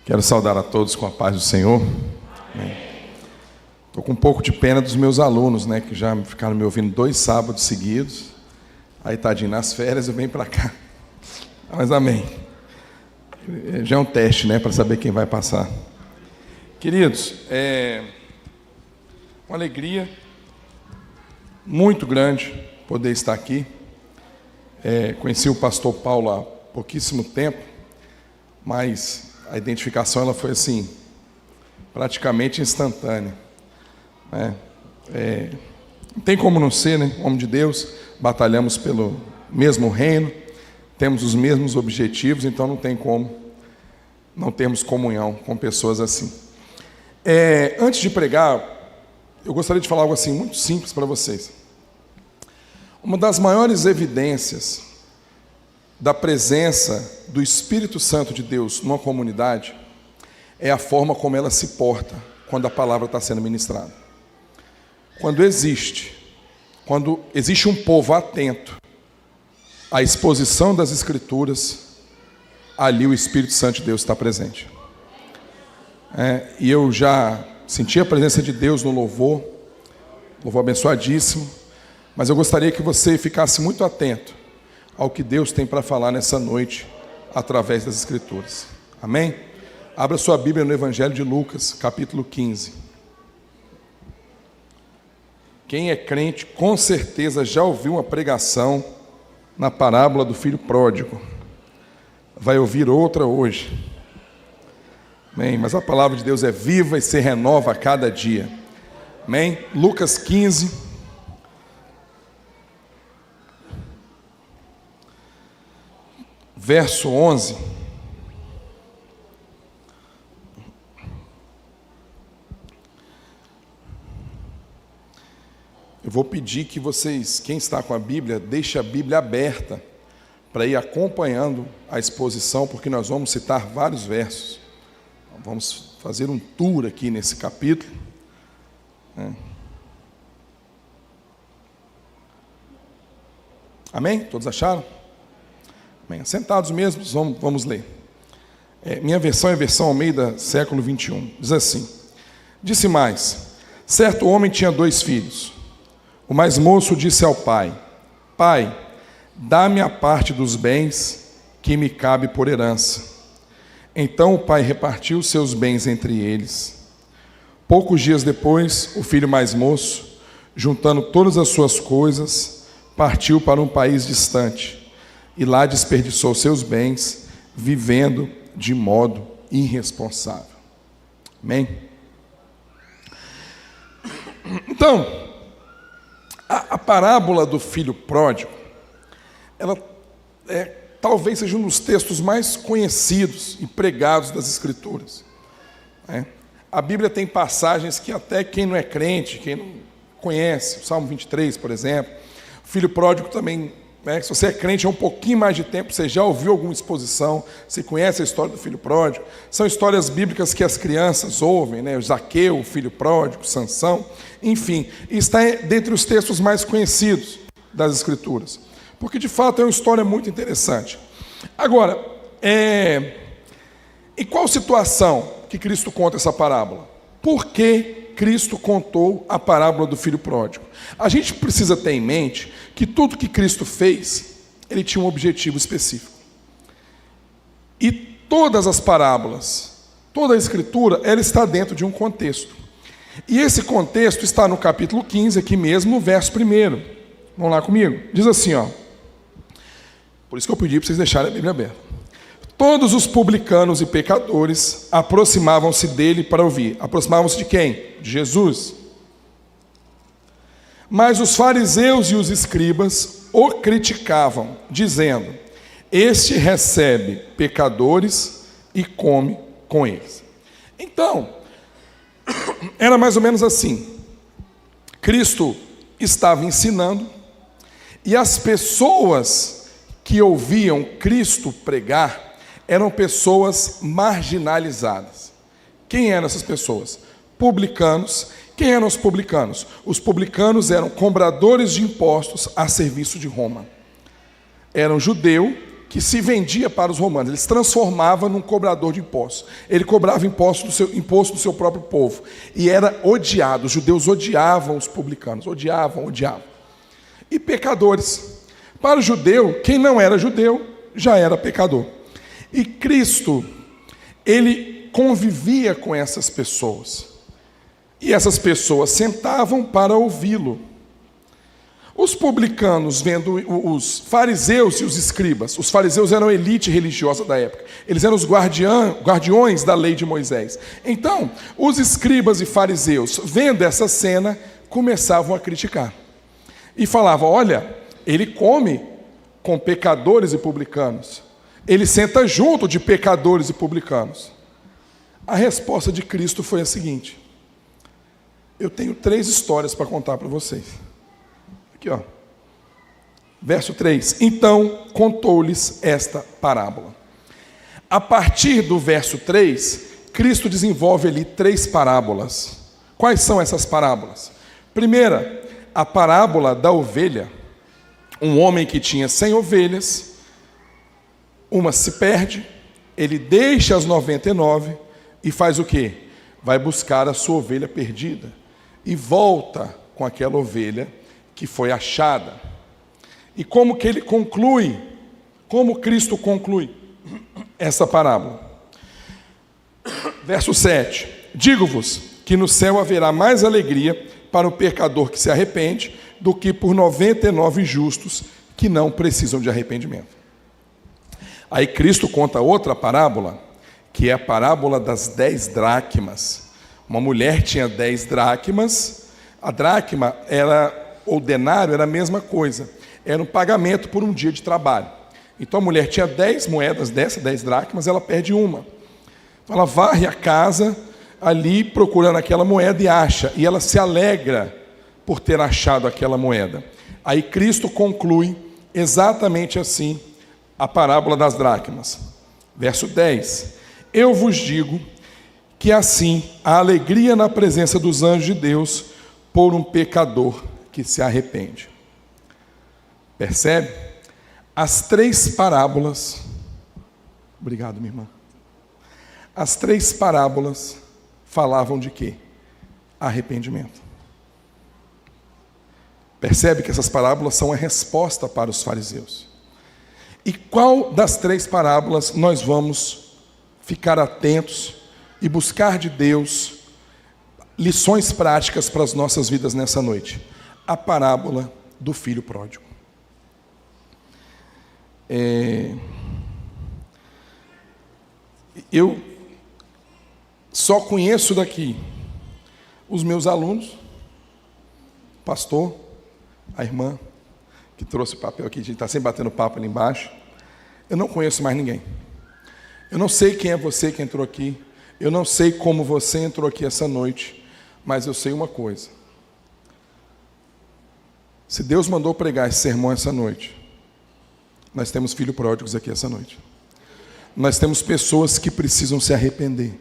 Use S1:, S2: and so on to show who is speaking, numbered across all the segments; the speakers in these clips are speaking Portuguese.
S1: Quero saudar a todos com a paz do Senhor. Estou com um pouco de pena dos meus alunos, né, que já ficaram me ouvindo 2 sábados seguidos. Aí, tadinho, nas férias eu venho para cá. Mas amém. Já é um teste, né, para saber quem vai passar. Queridos, é uma alegria muito grande poder estar aqui. Conheci o pastor Paulo há pouquíssimo tempo, mas a identificação ela foi assim, praticamente instantânea. Não tem como não ser, né? Homem de Deus, batalhamos pelo mesmo reino, temos os mesmos objetivos, então não tem como não termos comunhão com pessoas assim. Antes de pregar, eu gostaria de falar algo assim muito simples para vocês. Uma das maiores evidências da presença do Espírito Santo de Deus numa comunidade é a forma como ela se porta quando a palavra está sendo ministrada. Quando existe um povo atento à exposição das Escrituras, ali o Espírito Santo de Deus está presente. E eu já senti a presença de Deus no louvor abençoadíssimo, mas eu gostaria que você ficasse muito atento ao que Deus tem para falar nessa noite, através das Escrituras. Amém? Abra sua Bíblia no Evangelho de Lucas, capítulo 15. Quem é crente, com certeza já ouviu uma pregação na parábola do filho pródigo. Vai ouvir outra hoje. Amém? Mas a palavra de Deus é viva e se renova a cada dia. Amém? Lucas 15. Verso 11. Eu vou pedir que vocês, quem está com a Bíblia, deixe a Bíblia aberta para ir acompanhando a exposição, porque nós vamos citar vários versos. Vamos fazer um tour aqui nesse capítulo. Amém? Todos acharam? Amém. Sentados mesmos, vamos ler. Minha versão é a versão Almeida, século 21. Diz assim: Disse mais: certo homem tinha 2 filhos. O mais moço disse ao pai: Pai, dá-me a parte dos bens que me cabe por herança. Então o pai repartiu seus bens entre eles. Poucos dias depois, o filho mais moço, juntando todas as suas coisas, partiu para um país distante, e lá desperdiçou seus bens, vivendo de modo irresponsável. Amém? Então, a parábola do filho pródigo, ela talvez seja um dos textos mais conhecidos e pregados das Escrituras. A Bíblia tem passagens que até quem não é crente, quem não conhece, o Salmo 23, por exemplo, o filho pródigo também, se você é crente há um pouquinho mais de tempo, você já ouviu alguma exposição, você conhece a história do filho pródigo, são histórias bíblicas que as crianças ouvem, o Zaqueu, o filho pródigo, Sansão, enfim, está dentre os textos mais conhecidos das Escrituras, porque de fato é uma história muito interessante. Agora, em qual situação que Cristo conta essa parábola? Por que Cristo contou a parábola do filho pródigo? A gente precisa ter em mente que tudo que Cristo fez, ele tinha um objetivo específico. E todas as parábolas, toda a Escritura, ela está dentro de um contexto. E esse contexto está no capítulo 15, aqui mesmo, no verso 1. Vamos lá comigo? Diz assim, por isso que eu pedi para vocês deixarem a Bíblia aberta. Todos os publicanos e pecadores aproximavam-se dele para ouvir. Aproximavam-se de quem? De Jesus. Mas os fariseus e os escribas o criticavam, dizendo: este recebe pecadores e come com eles. Então, era mais ou menos assim. Cristo estava ensinando, e as pessoas que ouviam Cristo pregar eram pessoas marginalizadas. Quem eram essas pessoas? Publicanos. Quem eram os publicanos? Os publicanos eram cobradores de impostos a serviço de Roma. Era um judeu que se vendia para os romanos. Ele se transformava num cobrador de impostos. Ele cobrava imposto do seu próprio povo. E era odiado. Os judeus odiavam os publicanos. Odiavam. E pecadores. Para o judeu, quem não era judeu, já era pecador. E Cristo, ele convivia com essas pessoas. E essas pessoas sentavam para ouvi-lo. Os publicanos, vendo os fariseus e os escribas, os fariseus eram a elite religiosa da época, eles eram os guardiões da lei de Moisés. Então, os escribas e fariseus, vendo essa cena, começavam a criticar. E falavam, olha, ele come com pecadores e publicanos, ele senta junto de pecadores e publicanos. A resposta de Cristo foi a seguinte: eu tenho 3 histórias para contar para vocês. Aqui, ó. Verso 3. Então contou-lhes esta parábola. A partir do verso 3, Cristo desenvolve ali 3 parábolas. Quais são essas parábolas? Primeira, a parábola da ovelha. Um homem que tinha 100 ovelhas, uma se perde, ele deixa as 99 e faz o quê? Vai buscar a sua ovelha perdida e volta com aquela ovelha que foi achada. E como que ele conclui? Como Cristo conclui essa parábola? Verso 7. Digo-vos que no céu haverá mais alegria para o pecador que se arrepende do que por 99 justos que não precisam de arrependimento. Aí Cristo conta outra parábola, que é a parábola das 10 dracmas. Uma mulher tinha 10 dracmas. A dracma era, ou denário, era a mesma coisa. Era um pagamento por um dia de trabalho. Então a mulher tinha 10 moedas dessas, 10 dracmas, ela perde uma. Ela varre a casa ali procurando aquela moeda e acha. E ela se alegra por ter achado aquela moeda. Aí Cristo conclui exatamente assim a parábola das dracmas. Verso 10. Eu vos digo que assim a alegria na presença dos anjos de Deus por um pecador que se arrepende. Percebe? As 3 parábolas, obrigado, minha irmã. As 3 parábolas falavam de quê? Arrependimento. Percebe que essas parábolas são a resposta para os fariseus. E qual das 3 parábolas nós vamos ficar atentos e buscar de Deus lições práticas para as nossas vidas nessa noite? A parábola do filho pródigo. Eu só conheço daqui os meus alunos, pastor, a irmã que trouxe o papel aqui, a gente está sempre batendo papo ali embaixo. Eu não conheço mais ninguém. Eu não sei quem é você que entrou aqui, eu não sei como você entrou aqui essa noite, mas eu sei uma coisa. Se Deus mandou pregar esse sermão essa noite, nós temos filhos pródigos aqui essa noite. Nós temos pessoas que precisam se arrepender.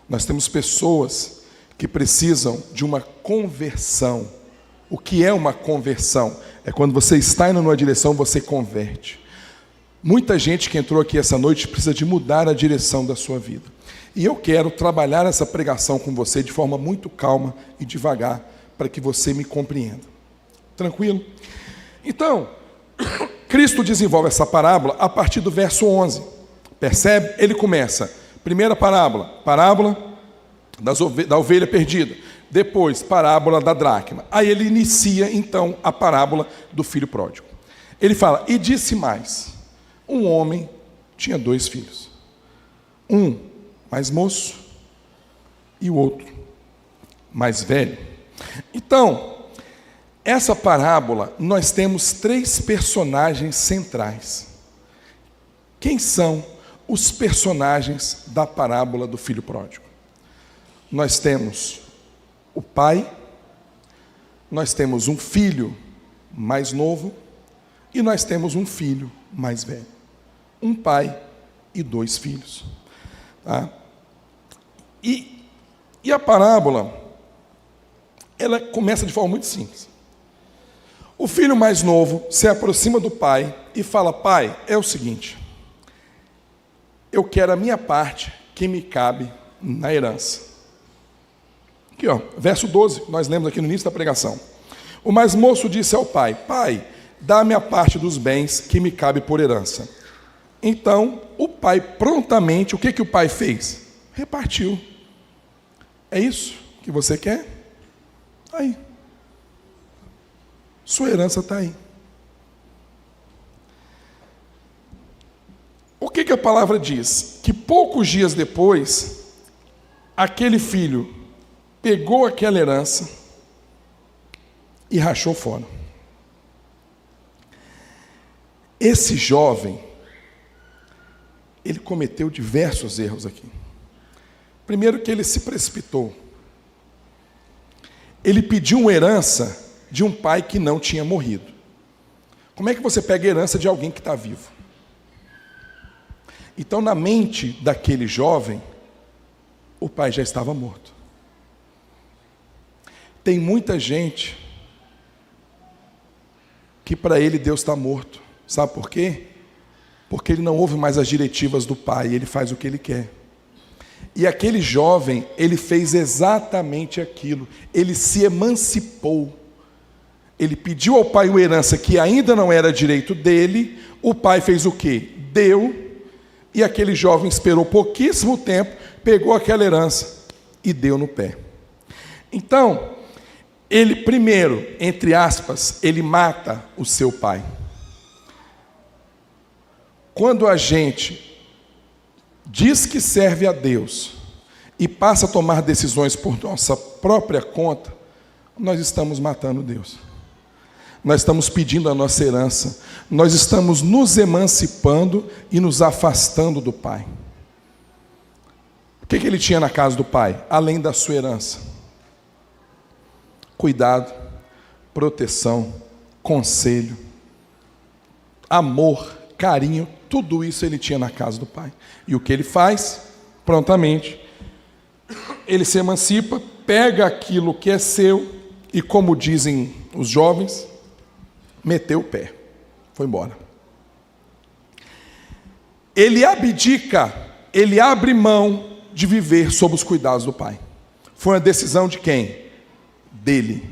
S1: Nós temos pessoas que precisam de uma conversão. O que é uma conversão? É quando você está indo numa direção, você converte. Muita gente que entrou aqui essa noite precisa de mudar a direção da sua vida. E eu quero trabalhar essa pregação com você de forma muito calma e devagar, para que você me compreenda. Tranquilo? Então, Cristo desenvolve essa parábola a partir do verso 11. Percebe? Ele começa, primeira parábola, parábola da ovelha perdida. Depois, parábola da dracma. Aí ele inicia, então, a parábola do filho pródigo. Ele fala, e disse mais, um homem tinha 2 filhos. Um mais moço e o outro mais velho. Então, essa parábola, nós temos 3 personagens centrais. Quem são os personagens da parábola do filho pródigo? Nós temos o pai, nós temos um filho mais novo e nós temos um filho mais velho. Um pai e 2 filhos. Tá? E a parábola, ela começa de forma muito simples. O filho mais novo se aproxima do pai e fala: pai, é o seguinte, eu quero a minha parte que me cabe na herança. Aqui, ó, verso 12, nós lemos aqui no início da pregação. O mais moço disse ao pai: pai, dá-me a parte dos bens que me cabe por herança. Então, o pai prontamente, o que o pai fez? Repartiu. É isso que você quer? Aí. Sua herança está aí. O que a palavra diz? Que poucos dias depois, aquele filho pegou aquela herança e rachou fora. Esse jovem, ele cometeu diversos erros aqui. Primeiro que ele se precipitou. Ele pediu uma herança de um pai que não tinha morrido. Como é que você pega a herança de alguém que está vivo? Então, na mente daquele jovem, o pai já estava morto. Tem muita gente que para ele Deus está morto. Sabe por quê? Porque ele não ouve mais as diretivas do pai, ele faz o que ele quer. E aquele jovem, ele fez exatamente aquilo. Ele se emancipou. Ele pediu ao pai uma herança que ainda não era direito dele. O pai fez o quê? Deu. E aquele jovem esperou pouquíssimo tempo, pegou aquela herança e deu no pé. Então, ele primeiro, entre aspas, ele mata o seu pai. Quando a gente diz que serve a Deus e passa a tomar decisões por nossa própria conta, nós estamos matando Deus. Nós estamos pedindo a nossa herança. Nós estamos nos emancipando e nos afastando do Pai. O que ele tinha na casa do Pai? Além da sua herança: cuidado, proteção, conselho, amor, carinho. Tudo isso ele tinha na casa do Pai. E o que ele faz? Prontamente, ele se emancipa, pega aquilo que é seu e, como dizem os jovens, meteu o pé, foi embora. Ele abdica, ele abre mão de viver sob os cuidados do pai. Foi uma decisão de quem? Dele.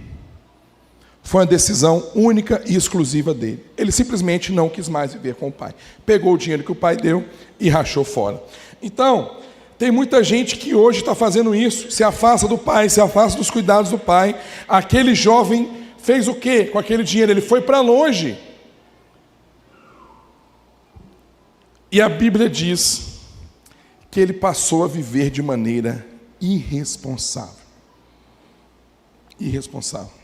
S1: Foi uma decisão única e exclusiva dele. Ele simplesmente não quis mais viver com o pai. Pegou o dinheiro que o pai deu e rachou fora. Então, tem muita gente que hoje está fazendo isso, se afasta do pai, se afasta dos cuidados do pai. Aquele jovem fez o quê com aquele dinheiro? Ele foi para longe. E a Bíblia diz que ele passou a viver de maneira irresponsável. Irresponsável.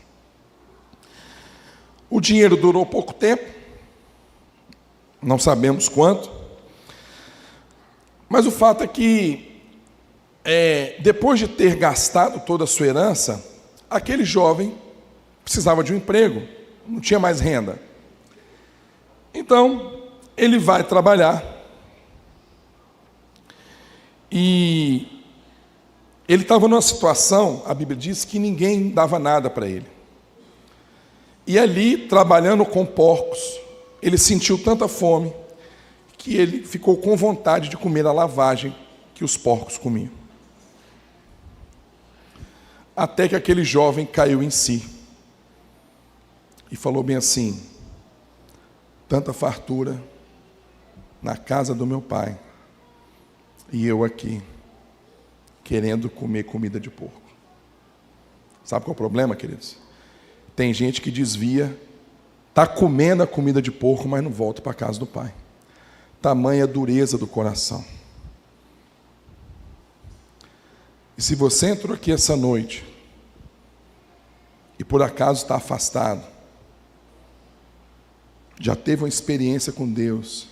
S1: O dinheiro durou pouco tempo, não sabemos quanto, mas o fato é que, depois de ter gastado toda a sua herança, aquele jovem precisava de um emprego, não tinha mais renda. Então, ele vai trabalhar. E ele estava numa situação, a Bíblia diz, que ninguém dava nada para ele. E ali, trabalhando com porcos, ele sentiu tanta fome que ele ficou com vontade de comer a lavagem que os porcos comiam. Até que aquele jovem caiu em si e falou bem assim: tanta fartura na casa do meu pai e eu aqui querendo comer comida de porco. Sabe qual é o problema, queridos? Tem gente que desvia, está comendo a comida de porco, mas não volta para a casa do pai. Tamanha dureza do coração. E se você entrou aqui essa noite e por acaso está afastado, já teve uma experiência com Deus,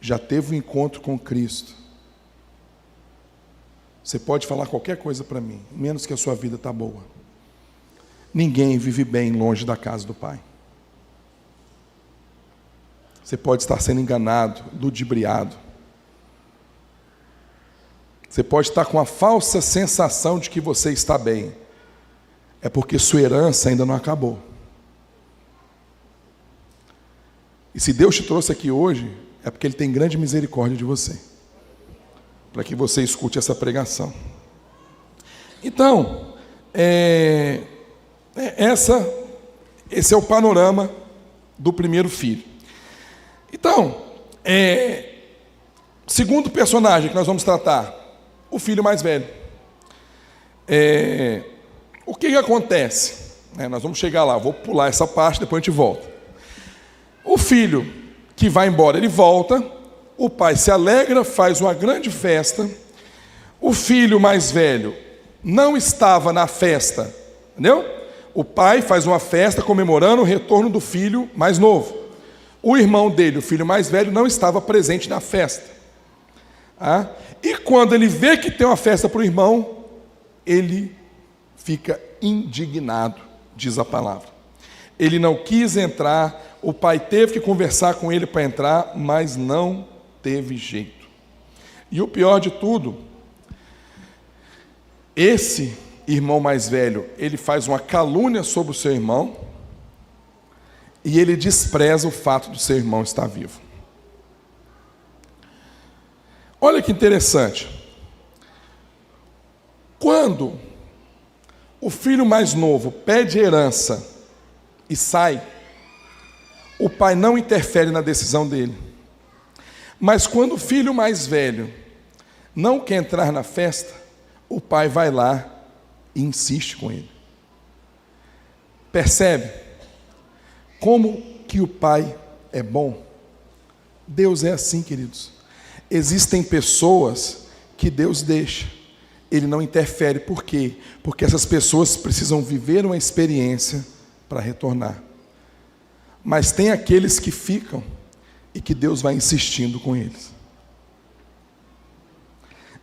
S1: já teve um encontro com Cristo, você pode falar qualquer coisa para mim, menos que a sua vida está boa. Ninguém vive bem longe da casa do Pai. Você pode estar sendo enganado, ludibriado. Você pode estar com a falsa sensação de que você está bem. É porque sua herança ainda não acabou. E se Deus te trouxe aqui hoje, é porque Ele tem grande misericórdia de você, para que você escute essa pregação. Então, esse é o panorama do primeiro filho. Então, segundo personagem que nós vamos tratar, o filho mais velho. O que acontece? Nós vamos chegar lá, vou pular essa parte, depois a gente volta. O filho que vai embora, ele volta, o pai se alegra, faz uma grande festa. O filho mais velho não estava na festa, entendeu? O pai faz uma festa comemorando o retorno do filho mais novo. O irmão dele, o filho mais velho, não estava presente na festa. E quando ele vê que tem uma festa para o irmão, ele fica indignado, diz a palavra. Ele não quis entrar, o pai teve que conversar com ele para entrar, mas não teve jeito. E o pior de tudo, esse irmão mais velho, ele faz uma calúnia sobre o seu irmão, e ele despreza o fato do seu irmão estar vivo. Olha que interessante. Quando o filho mais novo pede herança e sai, o pai não interfere na decisão dele. Mas quando o filho mais velho não quer entrar na festa, o pai vai lá e insiste com ele. Percebe como que o pai é bom? Deus é assim, queridos. Existem pessoas que Deus deixa, Ele não interfere. Por quê? Porque essas pessoas precisam viver uma experiência para retornar. Mas tem aqueles que ficam e que Deus vai insistindo com eles.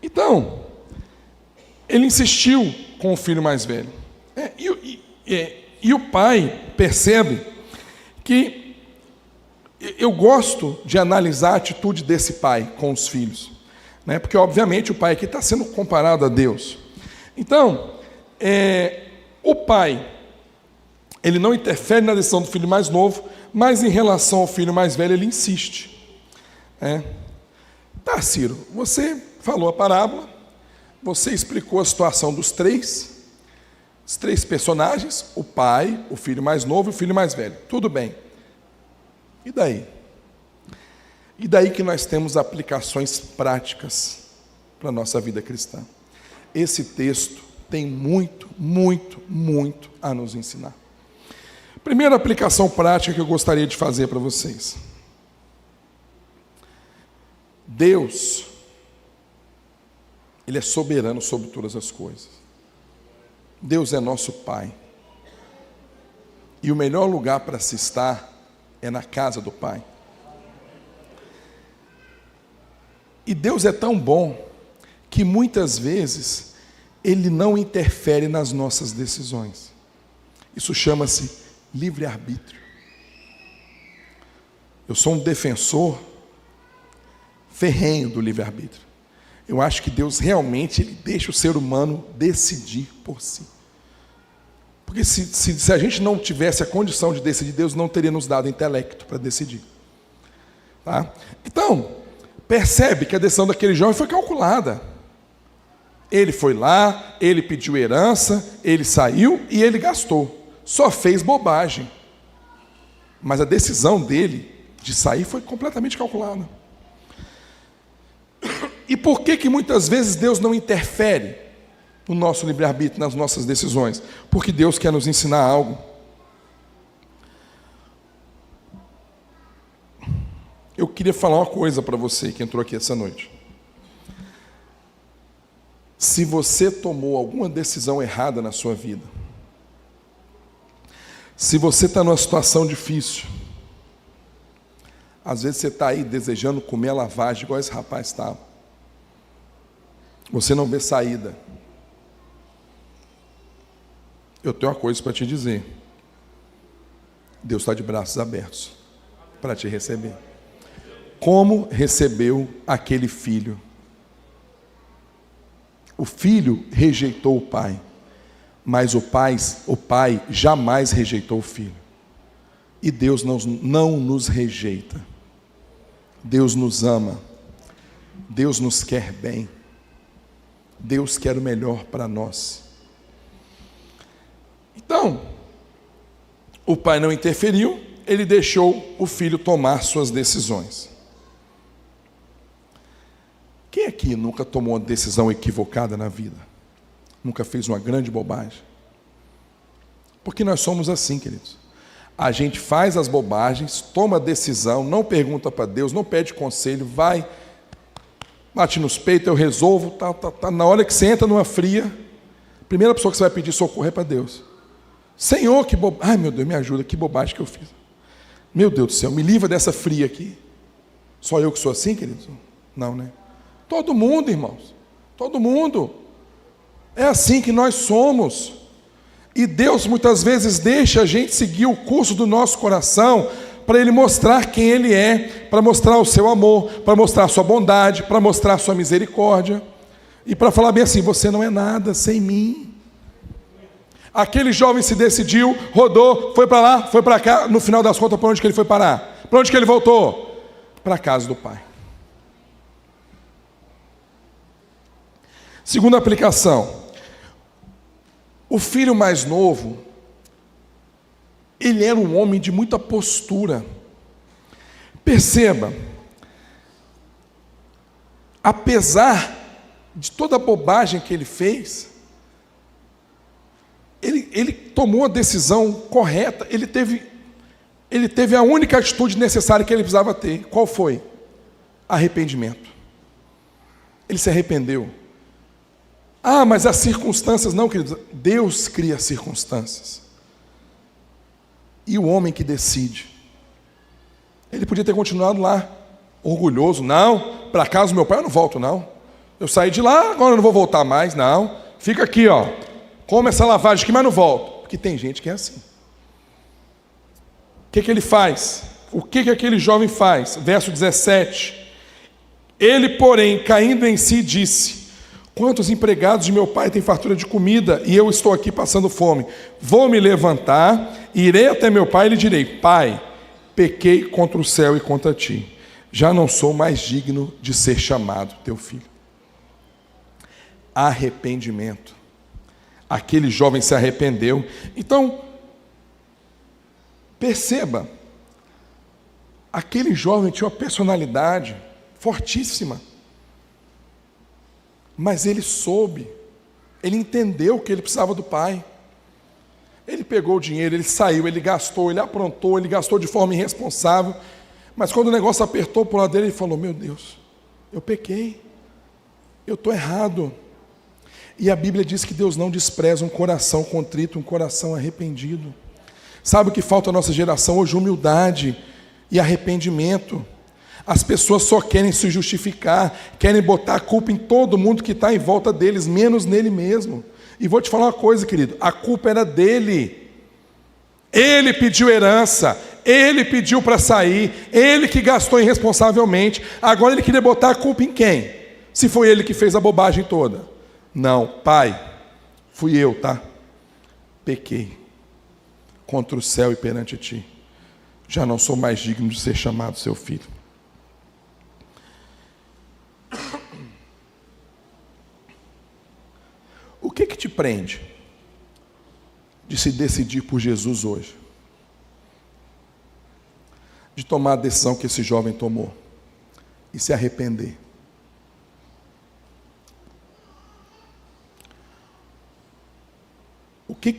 S1: Então, ele insistiu com o filho mais velho. E o pai percebe que eu gosto de analisar a atitude desse pai com os filhos, porque obviamente o pai aqui está sendo comparado a Deus. Então, o pai, ele não interfere na decisão do filho mais novo, mas em relação ao filho mais velho, ele insiste. Tá, Ciro, você falou a parábola, você explicou a situação dos três personagens, o pai, o filho mais novo e o filho mais velho. Tudo bem. E daí? E daí que nós temos aplicações práticas para a nossa vida cristã. Esse texto tem muito, muito, muito a nos ensinar. Primeira aplicação prática que eu gostaria de fazer para vocês. Deus, Ele é soberano sobre todas as coisas. Deus é nosso Pai. E o melhor lugar para se estar é na casa do Pai. E Deus é tão bom que muitas vezes Ele não interfere nas nossas decisões. Isso chama-se livre-arbítrio. Eu sou um defensor ferrenho do livre-arbítrio. Eu acho que Deus realmente Ele deixa o ser humano decidir por si. Porque se a gente não tivesse a condição de decidir, Deus não teria nos dado intelecto para decidir. Tá? Então, percebe que a decisão daquele jovem foi calculada. Ele foi lá, ele pediu herança, ele saiu e ele gastou. Só fez bobagem. Mas a decisão dele de sair foi completamente calculada. E por que muitas vezes Deus não interfere no nosso livre-arbítrio, nas nossas decisões? Porque Deus quer nos ensinar algo. Eu queria falar uma coisa para você que entrou aqui essa noite. Se você tomou alguma decisão errada na sua vida, se você está numa situação difícil, às vezes você está aí desejando comer a lavagem, igual esse rapaz estava, você não vê saída, eu tenho uma coisa para te dizer: Deus está de braços abertos para te receber, como recebeu aquele filho. O filho rejeitou o pai, mas o pai jamais rejeitou o filho. E Deus não nos rejeita. Deus nos ama. Deus nos quer bem. Deus quer o melhor para nós. Então, o pai não interferiu, ele deixou o filho tomar suas decisões. Quem aqui nunca tomou uma decisão equivocada na vida? Nunca fez uma grande bobagem? Porque nós somos assim, queridos. A gente faz as bobagens, toma decisão, não pergunta para Deus, não pede conselho, vai, bate nos peitos, eu resolvo, tá. Na hora que você entra numa fria, a primeira pessoa que você vai pedir socorro é para Deus. Senhor, que bobagem, ai meu Deus, me ajuda, que bobagem que eu fiz. Meu Deus do céu, me livra dessa fria aqui. Só eu que sou assim, queridos? Não, né? Todo mundo, irmãos, todo mundo. É assim que nós somos. E Deus muitas vezes deixa a gente seguir o curso do nosso coração para Ele mostrar quem Ele é, para mostrar o seu amor, para mostrar a sua bondade, para mostrar a sua misericórdia e para falar bem assim, você não é nada sem mim. Aquele jovem se decidiu, rodou, foi para lá, foi para cá, no final das contas, para onde que ele foi parar? Para onde que ele voltou? Para a casa do pai. Segunda aplicação. O filho mais novo, ele era um homem de muita postura. Perceba, apesar de toda a bobagem que ele fez, ele tomou a decisão correta, ele teve a única atitude necessária que ele precisava ter. Qual foi? Arrependimento. Ele se arrependeu. Ah, mas as circunstâncias, não, queridos, Deus cria circunstâncias. E o homem que decide. Ele podia ter continuado lá, orgulhoso, não, para casa do meu pai eu não volto não. Eu saí de lá, agora eu não vou voltar mais, não. Fica aqui, ó, come essa lavagem aqui, mas não volto. Porque tem gente que é assim. O que ele faz? O que aquele jovem faz? Verso 17. Ele, porém, caindo em si, disse: quantos empregados de meu pai têm fartura de comida, e eu estou aqui passando fome? Vou me levantar, irei até meu pai e lhe direi: pai, pequei contra o céu e contra ti. Já não sou mais digno de ser chamado teu filho. Arrependimento. Aquele jovem se arrependeu. Então, perceba, aquele jovem tinha uma personalidade fortíssima. Mas ele soube, ele entendeu que ele precisava do pai. Ele pegou o dinheiro, ele saiu, ele gastou, ele aprontou, ele gastou de forma irresponsável. Mas quando o negócio apertou para o lado dele, ele falou: meu Deus, eu pequei, eu estou errado. E a Bíblia diz que Deus não despreza um coração contrito, um coração arrependido. Sabe o que falta à nossa geração hoje? Humildade e arrependimento. As pessoas só querem se justificar, querem botar a culpa em todo mundo que está em volta deles, menos nele mesmo. E vou te falar uma coisa, querido, a culpa era dele. Ele pediu herança, ele pediu para sair, ele que gastou irresponsavelmente. Agora ele queria botar a culpa em quem? Se foi ele que fez a bobagem toda. Não, pai, fui eu, tá? Pequei contra o céu e perante ti. Já não sou mais digno de ser chamado seu filho. O que te prende de se decidir por Jesus hoje? De tomar a decisão que esse jovem tomou e se arrepender? O que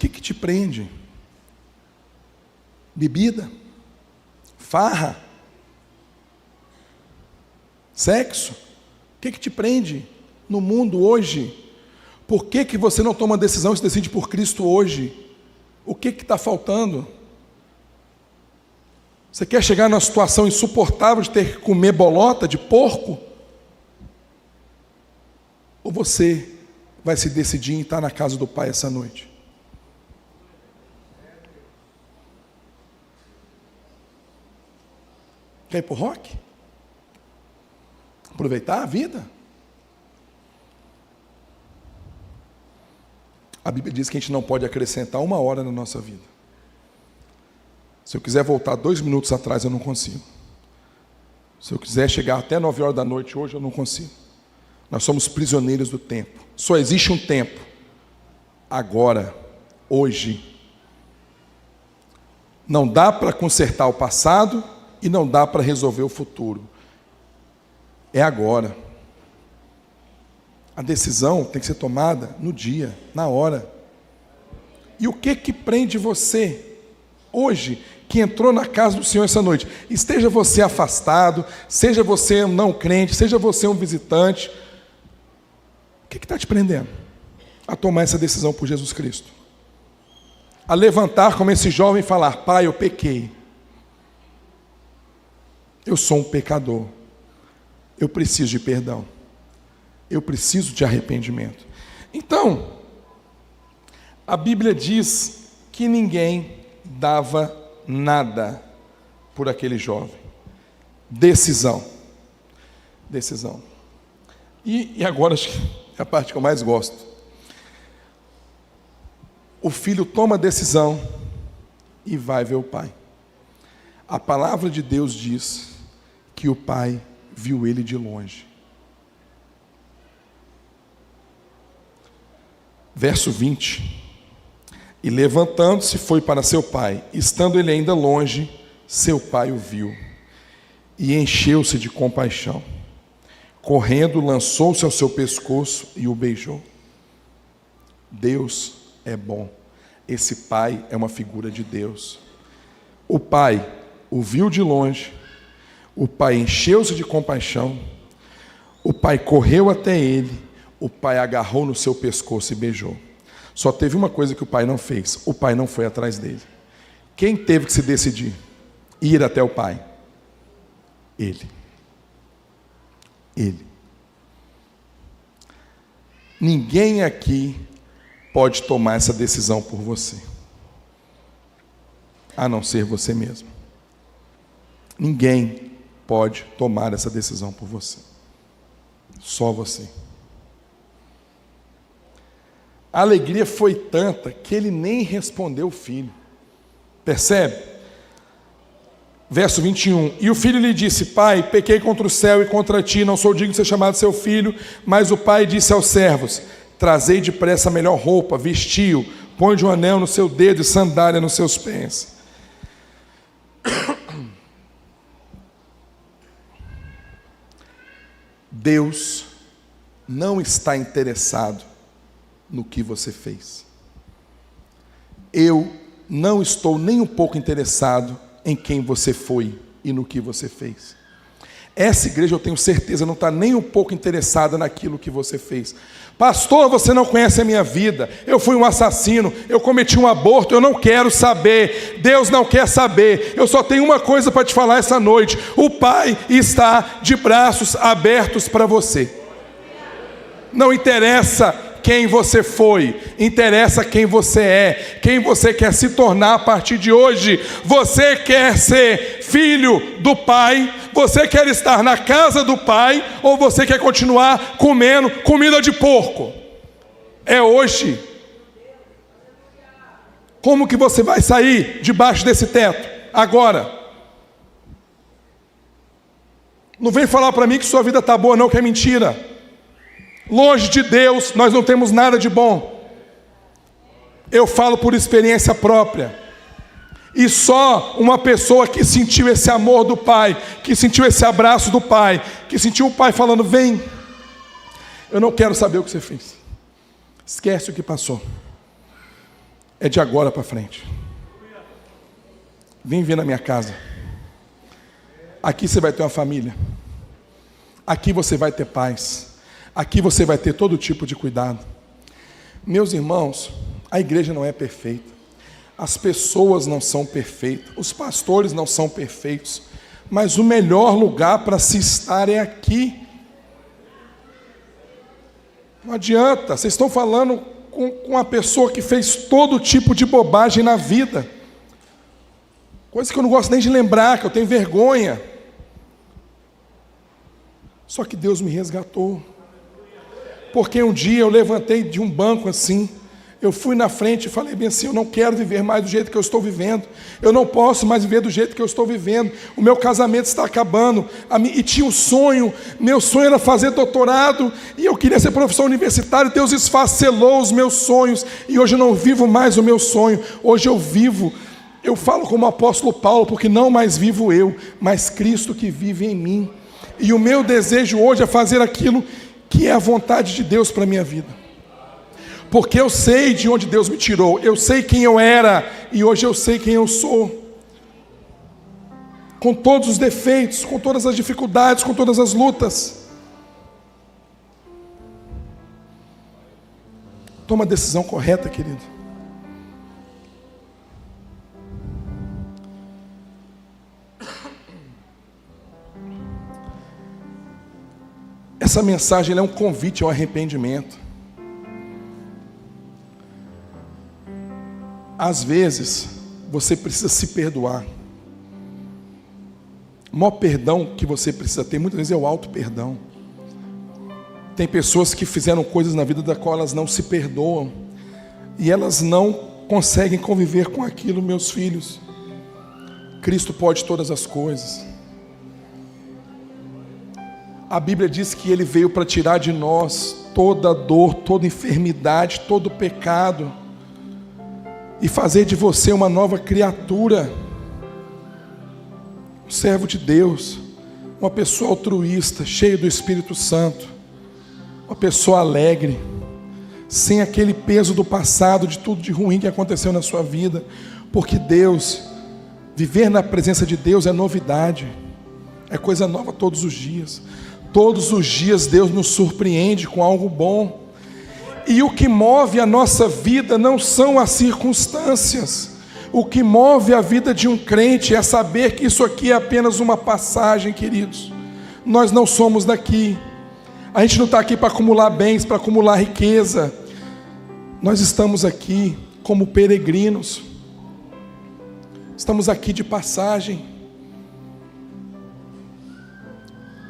S1: te prende? Bebida? Farra? Sexo? O que te prende no mundo hoje? Por que você não toma decisão e se decide por Cristo hoje? O que está faltando? Você quer chegar numa situação insuportável de ter que comer bolota de porco? Ou você vai se decidir em estar na casa do Pai essa noite? Quer ir para o rock? Aproveitar a vida? A Bíblia diz que a gente não pode acrescentar uma hora na nossa vida. Se eu quiser voltar 2 minutos atrás, eu não consigo. Se eu quiser chegar até 9 horas da noite hoje, eu não consigo. Nós somos prisioneiros do tempo. Só existe um tempo. Agora, hoje. Não dá para consertar o passado e não dá para resolver o futuro. É agora. A decisão tem que ser tomada no dia, na hora. E o que prende você hoje, que entrou na casa do Senhor essa noite? Esteja você afastado, seja você um não crente, seja você um visitante. O que está te prendendo a tomar essa decisão por Jesus Cristo? A levantar como esse jovem e falar: Pai, eu pequei. Eu sou um pecador. Eu preciso de perdão. Eu preciso de arrependimento. Então, a Bíblia diz que ninguém dava nada por aquele jovem. Decisão. Decisão. E agora, acho que é a parte que eu mais gosto. O filho toma a decisão e vai ver o pai. A palavra de Deus diz que o pai viu ele de longe. Verso 20. E levantando-se foi para seu pai. Estando ele ainda longe, seu pai o viu e encheu-se de compaixão. Correndo, lançou-se ao seu pescoço e o beijou. Deus é bom. Esse pai é uma figura de Deus. O pai o viu de longe, o pai encheu-se de compaixão, o pai correu até ele, o pai agarrou no seu pescoço e beijou. Só teve uma coisa que o pai não fez: o pai não foi atrás dele. Quem teve que se decidir? Ir até o pai? Ele. Ele. Ninguém aqui pode tomar essa decisão por você, a não ser você mesmo. Ninguém pode tomar essa decisão por você. Só você. A alegria foi tanta que ele nem respondeu o filho. Percebe? Verso 21. E o filho lhe disse: Pai, pequei contra o céu e contra ti, não sou digno de ser chamado seu filho. Mas o pai disse aos servos: Trazei depressa a melhor roupa, vestiu, põe um anel no seu dedo e sandália nos seus pés. Deus não está interessado no que você fez. Eu não estou nem um pouco interessado em quem você foi e no que você fez. Essa igreja, eu tenho certeza, não está nem um pouco interessada naquilo que você fez. Pastor, você não conhece a minha vida. Eu fui um assassino, eu cometi um aborto, eu não quero saber. Deus não quer saber. Eu só tenho uma coisa para te falar essa noite: o Pai está de braços abertos para você. Não interessa quem você foi, interessa quem você é, quem você quer se tornar a partir de hoje. Você quer ser filho do Pai? Você quer estar na casa do Pai? Ou você quer continuar comendo comida de porco? É hoje. Como que você vai sair debaixo desse teto? Agora. Não vem falar para mim que sua vida está boa não, que é mentira. Longe de Deus, nós não temos nada de bom. Eu falo por experiência própria. E só uma pessoa que sentiu esse amor do Pai, que sentiu esse abraço do Pai, que sentiu o Pai falando: vem, eu não quero saber o que você fez. Esquece o que passou. É de agora para frente. Vem vir na minha casa. Aqui você vai ter uma família. Aqui você vai ter paz. Aqui você vai ter todo tipo de cuidado. Meus irmãos, a igreja não é perfeita. As pessoas não são perfeitas. Os pastores não são perfeitos. Mas o melhor lugar para se estar é aqui. Não adianta. Vocês estão falando com uma pessoa que fez todo tipo de bobagem na vida. Coisa que eu não gosto nem de lembrar, que eu tenho vergonha. Só que Deus me resgatou. Porque um dia eu levantei de um banco assim, Eu fui na frente e falei bem assim: eu não quero viver mais do jeito que eu estou vivendo. Eu não posso mais viver do jeito que eu estou vivendo. O meu casamento está acabando. E tinha um sonho. Meu sonho era fazer doutorado. E eu queria ser professor universitário. Deus esfacelou os meus sonhos. E hoje eu não vivo mais o meu sonho. Hoje eu vivo. Eu falo como o apóstolo Paulo, porque não mais vivo eu, mas Cristo que vive em mim. E o meu desejo hoje é fazer aquilo que é a vontade de Deus para a minha vida. Porque eu sei de onde Deus me tirou, eu sei quem eu era, e hoje eu sei quem eu sou. Com todos os defeitos, com todas as dificuldades, com todas as lutas. Toma a decisão correta, querido. Essa mensagem é um convite ao arrependimento. Às vezes, você precisa se perdoar. O maior perdão que você precisa ter, muitas vezes, é o auto-perdão. Tem pessoas que fizeram coisas na vida da qual elas não se perdoam. E elas não conseguem conviver com aquilo, meus filhos. Cristo pode todas as coisas. A Bíblia diz que Ele veio para tirar de nós toda dor, toda enfermidade, todo pecado. E fazer de você uma nova criatura, um servo de Deus, uma pessoa altruísta, cheia do Espírito Santo, uma pessoa alegre, sem aquele peso do passado, de tudo de ruim que aconteceu na sua vida, porque Deus, viver na presença de Deus é novidade, é coisa nova todos os dias. Todos os dias Deus nos surpreende com algo bom. E o que move a nossa vida não são as circunstâncias. O que move a vida de um crente é saber que isso aqui é apenas uma passagem, queridos. Nós não somos daqui. A gente não está aqui para acumular bens, para acumular riqueza. Nós estamos aqui como peregrinos. Estamos aqui de passagem.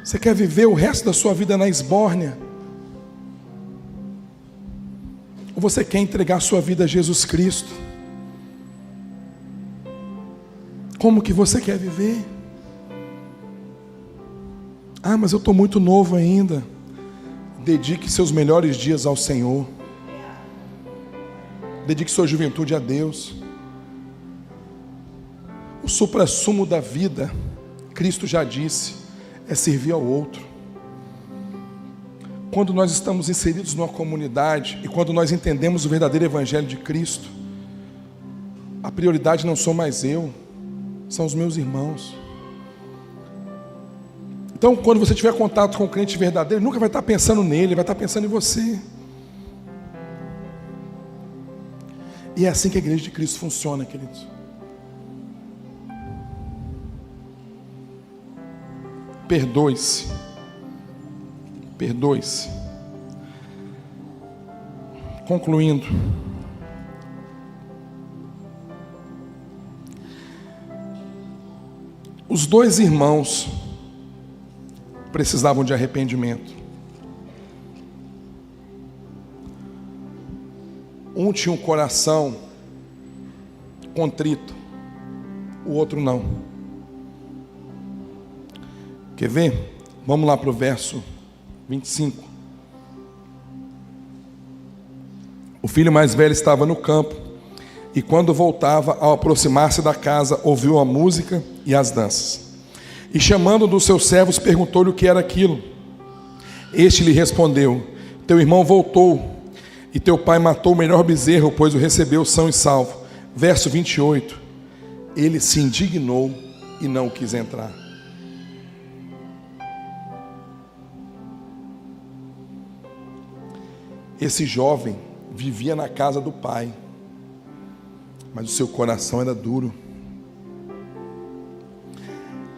S1: Você quer viver o resto da sua vida na esbórnia? Ou você quer entregar a sua vida a Jesus Cristo? Como que você quer viver? Ah, mas eu estou muito novo ainda. Dedique seus melhores dias ao Senhor. Dedique sua juventude a Deus. O suprassumo da vida, Cristo já disse, é servir ao outro. Quando nós estamos inseridos numa comunidade e quando nós entendemos o verdadeiro Evangelho de Cristo, a prioridade não sou mais eu, são os meus irmãos. Então, quando você tiver contato com o crente verdadeiro, ele nunca vai estar pensando nele, vai estar pensando em você. E é assim que a igreja de Cristo funciona, queridos. Perdoe-se. Perdoe-se. Concluindo. Os dois irmãos precisavam de arrependimento. Um tinha um coração contrito, o outro não. Quer ver? Vamos lá para o verso 25. O filho mais velho estava no campo, e quando voltava, ao aproximar-se da casa, ouviu a música e as danças. E chamando um dos seus servos, perguntou-lhe o que era aquilo. Este lhe respondeu: teu irmão voltou, e teu pai matou o melhor bezerro, pois o recebeu são e salvo. Verso 28. Ele se indignou e não quis entrar. Esse jovem vivia na casa do pai, mas o seu coração era duro.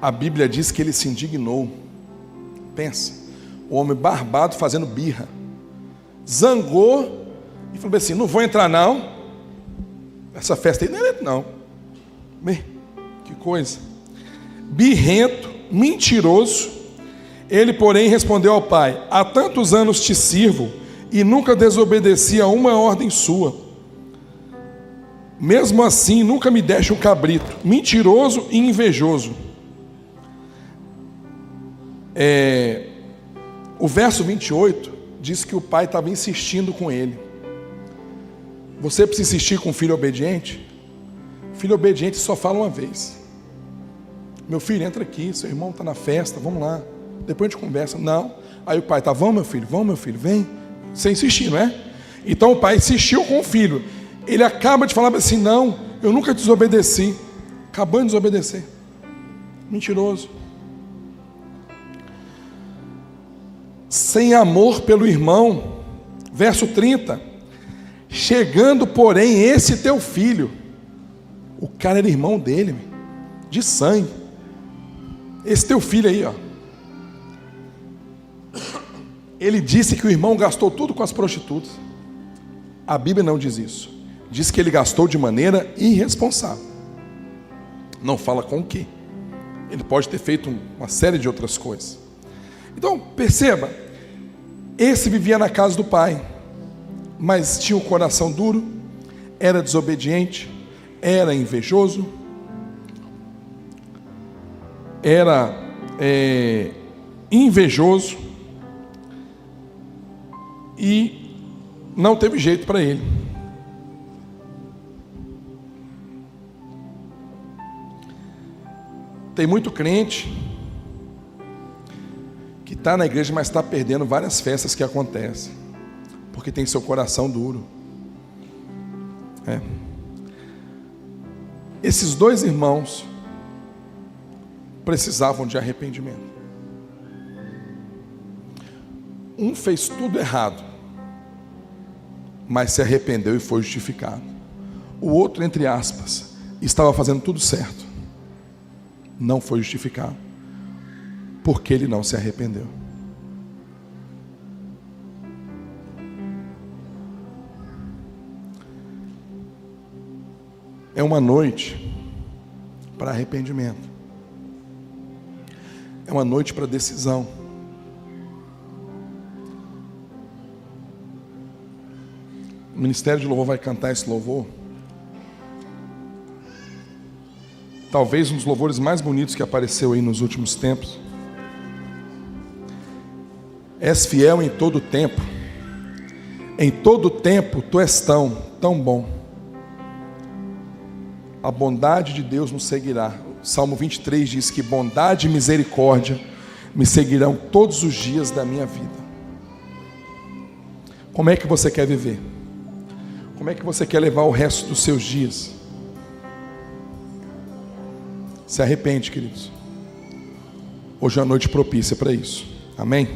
S1: A Bíblia diz que ele se indignou. Pensa, o homem barbado fazendo birra, zangou e falou assim: não vou entrar não, essa festa aí não é não. Que coisa, birrento, mentiroso. Ele porém respondeu ao pai: há tantos anos te sirvo e nunca desobedeci a uma ordem sua. Mesmo assim, nunca me deste um cabrito, mentiroso e invejoso. O verso 28 diz que o pai estava insistindo com ele. Você precisa insistir com um filho obediente? Filho obediente só fala uma vez. Meu filho, entra aqui, seu irmão está na festa, vamos lá. Depois a gente conversa. Não. Aí o pai está, vamos meu filho, vem. Você insistir, não é? Então o pai insistiu com o filho. Ele acaba de falar assim, não, eu nunca desobedeci. Acabando de desobedecer. Mentiroso. Sem amor pelo irmão. Verso 30. Chegando, porém, esse teu filho. O cara era irmão dele, de sangue. Esse teu filho aí, ó. Ele disse que o irmão gastou tudo com as prostitutas. A Bíblia não diz isso. Diz que ele gastou de maneira irresponsável. Não fala com o quê. Ele pode ter feito uma série de outras coisas. Então, perceba. Esse vivia na casa do pai, mas tinha o coração duro, era desobediente, era invejoso, era invejoso e não teve jeito para ele. Tem muito crente que está na igreja, mas está perdendo várias festas que acontecem, porque tem seu coração duro. Esses dois irmãos precisavam de arrependimento. Um fez tudo errado, mas se arrependeu e foi justificado. O outro, entre aspas, estava fazendo tudo certo, não foi justificado, porque ele não se arrependeu. É uma noite para arrependimento. É uma noite para decisão. O Ministério de Louvor vai cantar esse louvor. Talvez um dos louvores mais bonitos que apareceu aí nos últimos tempos. És fiel em todo tempo. Em todo tempo tu és tão bom. A bondade de Deus nos seguirá. Salmo 23 diz que bondade e misericórdia me seguirão todos os dias da minha vida. Como é que você quer viver? Como é que você quer levar o resto dos seus dias? Se arrepende, queridos. Hoje é uma noite propícia para isso. Amém?